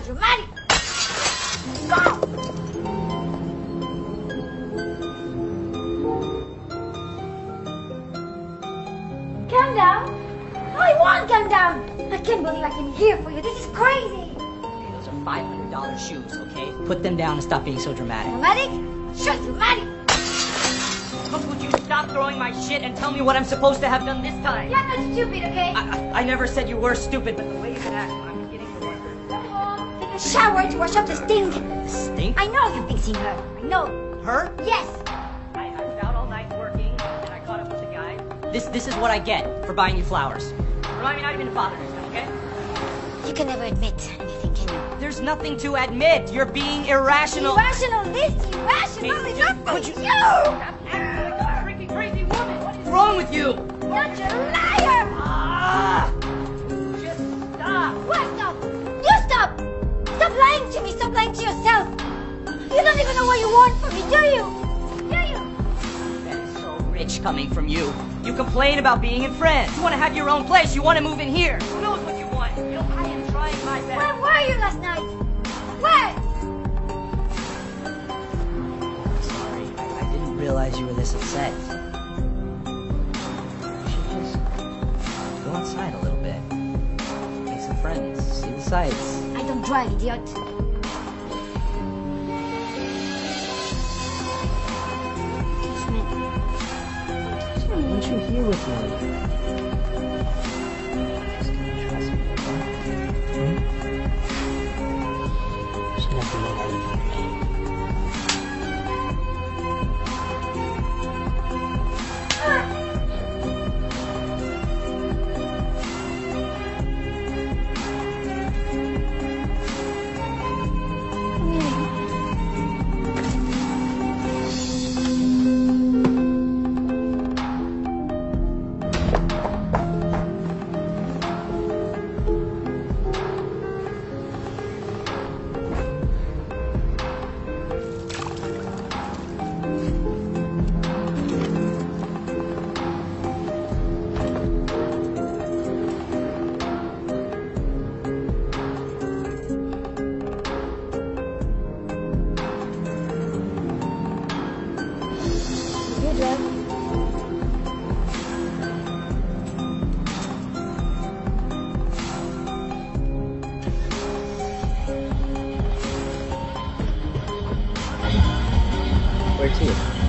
dramatic. Go! Calm down. I won't calm down. I can't believe I came here for you. This is crazy. Okay, those are $500 shoes, okay? Put them down and stop being so dramatic. Dramatic? Sure, dramatic. Look, would you stop throwing my shit and tell me what I'm supposed to have done this time? You're not stupid, okay? I never said you were stupid, but the way you act, I'm beginning to wonder. Go home, take a shower to wash up the stink. Stink? I know you're fixing her. I know. Her? Yes. I was out all night working, and I caught up with the guy. This is what I get for buying you flowers. Remind me not even to bother next time, okay? You can never admit anything, can you? There's nothing to admit. You're being irrational. Irrational this, irrational Hey, that. would you- You! Stop acting like a freaking crazy woman. What is wrong with you? You're a liar! Ah! Just stop. What stop? You stop! Stop lying to me! Stop lying to yourself! You don't even know what you want from me, do you? Do you? That is so rich coming from you. You complain about being in France. You want to have your own place. You want to move in here. Who knows what you want? You know, I am trying my best. Where were you last night? Where? Sorry, I didn't realize you were this upset. You should just go outside a little bit. Make some friends. See the sights. I don't drive, idiot. Why aren't you here with me? Just gonna trust me, okay? You should have to know anything from me. You drive. Where to?